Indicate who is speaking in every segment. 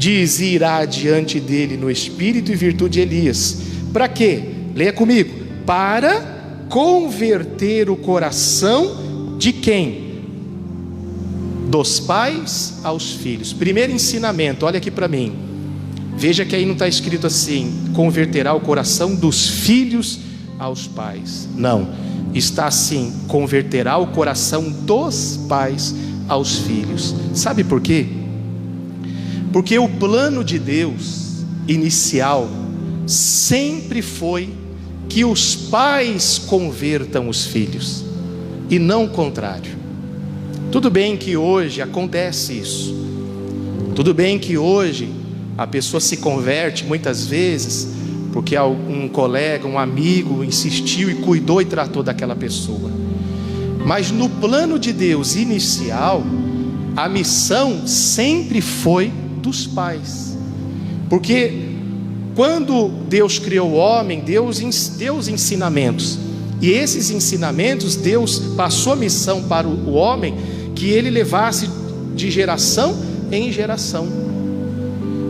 Speaker 1: diz: e irá diante dele no espírito e virtude de Elias. Para quê? Leia comigo. Para converter o coração de quem? Dos pais aos filhos. Primeiro ensinamento, olha aqui para mim. Veja que aí não está escrito assim: converterá o coração dos filhos aos pais. Não, está assim: converterá o coração dos pais aos filhos. Sabe por quê? Porque o plano de Deus inicial sempre foi que os pais convertam os filhos, e não o contrário. Tudo bem que hoje acontece isso. Tudo bem que hoje a pessoa se converte muitas vezes porque um colega, um amigo insistiu e cuidou e tratou daquela pessoa. Mas no plano de Deus inicial, a missão sempre foi dos pais. Porque quando Deus criou o homem, Deus deu os ensinamentos. E esses ensinamentos, Deus passou a missão para o homem, que ele levasse de geração em geração.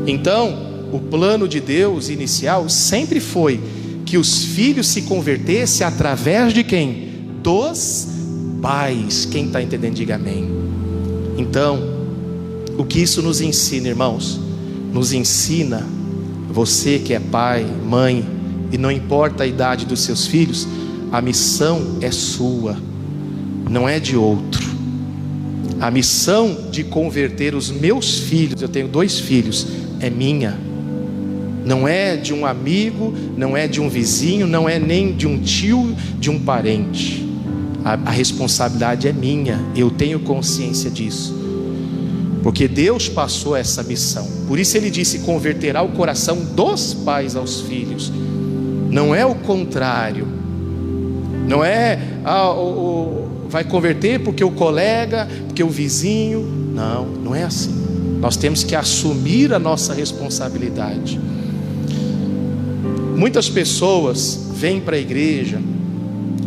Speaker 1: Então, o plano de Deus inicial sempre foi que os filhos se convertessem através de quem? Dos pais. Quem está entendendo, diga amém. Então, o que isso nos ensina, irmãos? Nos ensina, você que é pai, mãe, e não importa a idade dos seus filhos, a missão é sua, não é de outro. A missão de converter os meus filhos, eu tenho 2 filhos, é minha. Não é de um amigo, não é de um vizinho, não é nem de um tio, de um parente. A responsabilidade é minha, eu tenho consciência disso. Porque Deus passou essa missão. Por isso ele disse: converterá o coração dos pais aos filhos. Não é o contrário. Não é vai converter porque o colega, porque o vizinho. Não, não é assim. Nós temos que assumir a nossa responsabilidade. Muitas pessoas vêm para a igreja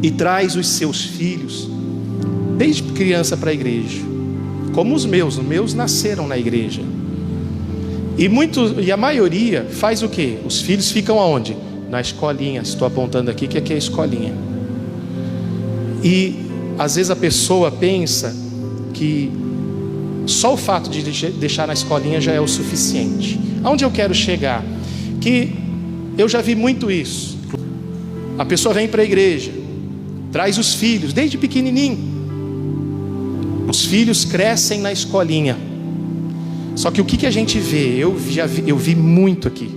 Speaker 1: e traz os seus filhos desde criança para a igreja, como os meus nasceram na igreja. E a maioria faz o quê? Os filhos ficam aonde? Na escolinha. Estou apontando aqui que aqui é a escolinha. E às vezes a pessoa pensa que só o fato de deixar na escolinha já é o suficiente. Aonde eu quero chegar? Que eu já vi muito isso. A pessoa vem para a igreja, traz os filhos desde pequenininho. Os filhos crescem na escolinha. Só que o que a gente vê? Eu vi muito aqui,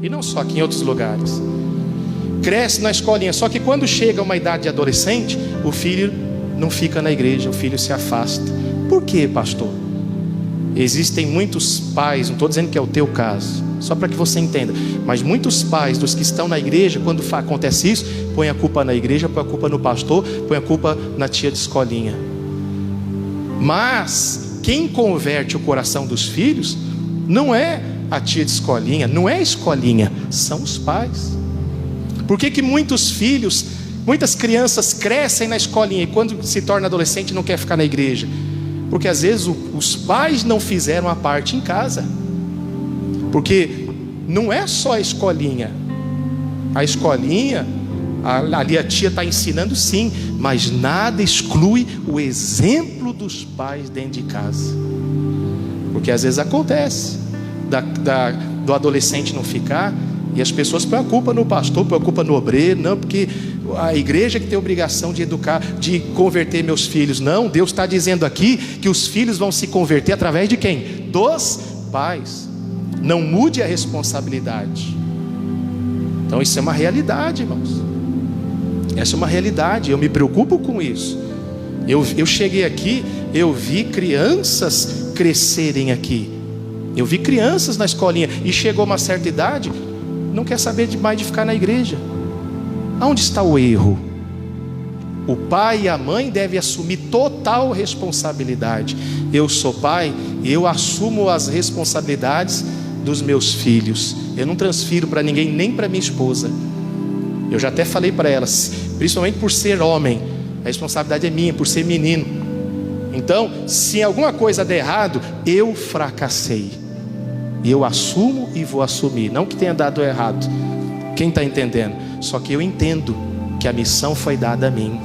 Speaker 1: e não só aqui, em outros lugares. Cresce na escolinha, só que quando chega uma idade de adolescente, o filho não fica na igreja, o filho se afasta. Por quê, pastor? Existem muitos pais, não estou dizendo que é o teu caso, só para que você entenda, mas muitos pais dos que estão na igreja, quando acontece isso, põe a culpa na igreja, põe a culpa no pastor, põe a culpa na tia de escolinha. Mas quem converte o coração dos filhos não é a tia de escolinha, não é a escolinha, são os pais. Por que muitos filhos, muitas crianças crescem na escolinha e quando se torna adolescente não quer ficar na igreja? Porque às vezes os pais não fizeram a parte em casa. Porque não é só a escolinha. A escolinha, ali a tia está ensinando sim, mas nada exclui o exemplo dos pais dentro de casa. Porque às vezes acontece do adolescente não ficar, e as pessoas põem a culpa no pastor, põem a culpa no obreiro. Não, porque a igreja que tem a obrigação de educar, de converter meus filhos. Não, Deus está dizendo aqui que os filhos vão se converter através de quem? Dos pais. Não mude a responsabilidade. Então isso é uma realidade, irmãos. Essa é uma realidade, eu me preocupo com isso. Eu cheguei aqui, eu vi crianças crescerem aqui. Eu vi crianças na escolinha e chegou uma certa idade, não quer saber mais de ficar na igreja. Aonde está o erro? O pai e a mãe devem assumir total responsabilidade. Eu sou pai, eu assumo as responsabilidades dos meus filhos. Eu não transfiro para ninguém, nem para minha esposa. Eu já até falei para elas, principalmente por ser homem, a responsabilidade é minha, por ser menino. Então, se alguma coisa der errado, eu fracassei. E eu assumo e vou assumir. Não que tenha dado errado. Quem está entendendo? Só que eu entendo que a missão foi dada a mim.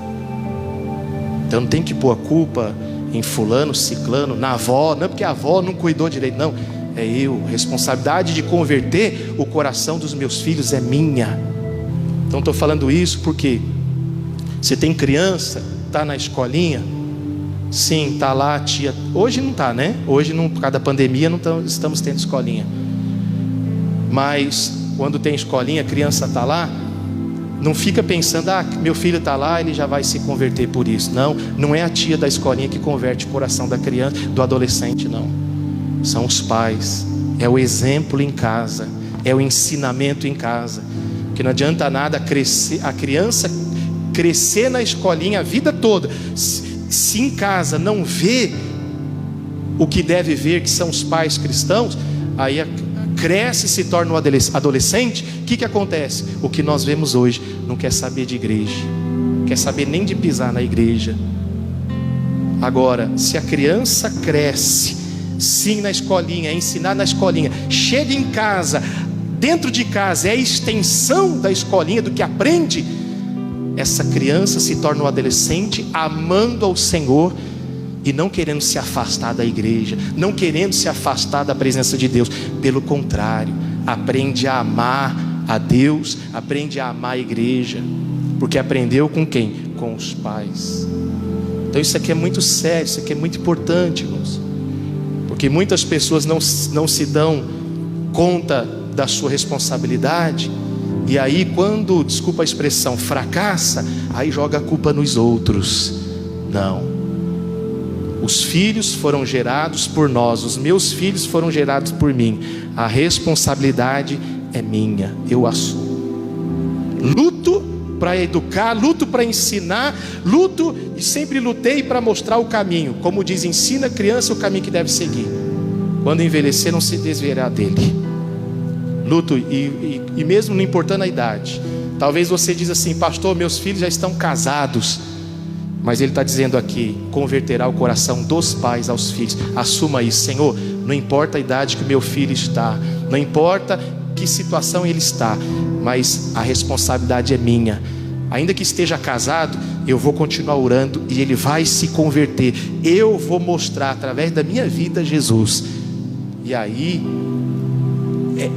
Speaker 1: Então não tem que pôr a culpa em fulano, ciclano, na avó. Não é porque a avó não cuidou direito, não. É eu. A responsabilidade de converter o coração dos meus filhos é minha. Então estou falando isso porque você tem criança, está na escolinha. Sim, está lá a tia. Hoje não está, né? Hoje, por causa da pandemia, não estamos tendo escolinha. Mas quando tem escolinha, a criança está lá. Não fica pensando, meu filho está lá, ele já vai se converter por isso. Não, não é a tia da escolinha que converte o coração da criança, do adolescente, não. São os pais. É o exemplo em casa. É o ensinamento em casa. Porque não adianta nada a criança crescer na escolinha a vida toda. Se em casa não vê o que deve ver, que são os pais cristãos, aí cresce e se torna um adolescente. O que acontece? O que nós vemos hoje, não quer saber de igreja, não quer saber nem de pisar na igreja. Agora, se a criança cresce, sim, na escolinha, é ensinar na escolinha, chega em casa, dentro de casa é a extensão da escolinha, do que aprende, essa criança se torna um adolescente amando ao Senhor e não querendo se afastar da igreja, não querendo se afastar da presença de Deus. Pelo contrário, aprende a amar a Deus, aprende a amar a igreja, porque aprendeu com quem? Com os pais. Então isso aqui é muito sério, isso aqui é muito importante, irmãos, porque muitas pessoas não se dão conta da sua responsabilidade. E aí quando, desculpa a expressão, fracassa, aí joga a culpa nos outros. Não. Os filhos foram gerados por nós, os meus filhos foram gerados por mim. A responsabilidade é minha, eu assumo. Luto para educar, luto para ensinar, luto e sempre lutei para mostrar o caminho. Como diz, ensina a criança o caminho que deve seguir. Quando envelhecer, não se desviará dele. Luto e mesmo não importando a idade. Talvez você diz assim, pastor, meus filhos já estão casados. Mas ele está dizendo aqui, converterá o coração dos pais aos filhos. Assuma isso, Senhor, não importa a idade que o meu filho está, não importa que situação ele está, mas a responsabilidade é minha. Ainda que esteja casado, eu vou continuar orando e ele vai se converter. Eu vou mostrar através da minha vida Jesus. E aí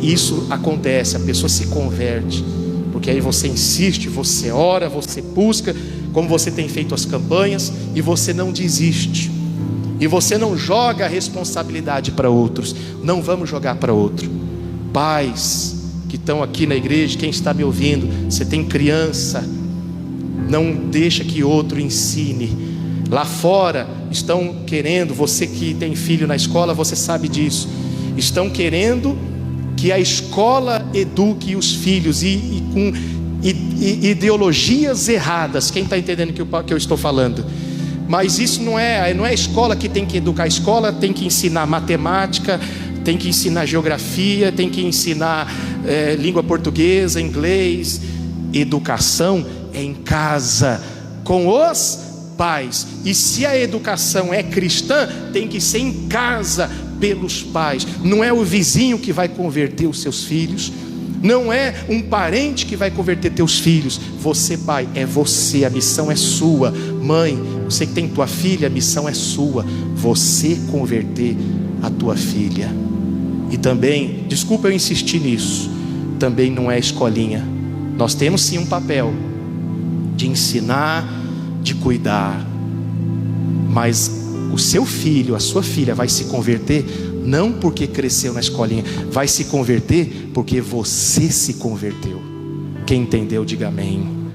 Speaker 1: isso acontece, a pessoa se converte, porque aí você insiste, você ora, você busca, como você tem feito as campanhas, e você não desiste, e você não joga a responsabilidade para outros. Não vamos jogar para outro. Pais que estão aqui na igreja, quem está me ouvindo, você tem criança, não deixa que outro ensine. Lá fora estão querendo, você que tem filho na escola, você sabe disso, estão querendo que a escola eduque os filhos e com ideologias erradas. Quem está entendendo o que eu estou falando? Mas isso não é a escola que tem que educar. A escola tem que ensinar matemática, tem que ensinar geografia, tem que ensinar língua portuguesa, inglês. Educação é em casa, com os pais. E se a educação é cristã, tem que ser em casa, pelos pais. Não é o vizinho que vai converter os seus filhos, não é um parente que vai converter teus filhos. Você, pai, é você, a missão é sua. Mãe, você que tem tua filha, a missão é sua, você converter a tua filha. E também, desculpa eu insistir nisso, também não é escolinha. Nós temos sim um papel de ensinar, de cuidar, mas o seu filho, a sua filha vai se converter não porque cresceu na escolinha, vai se converter porque você se converteu. Quem entendeu, diga amém.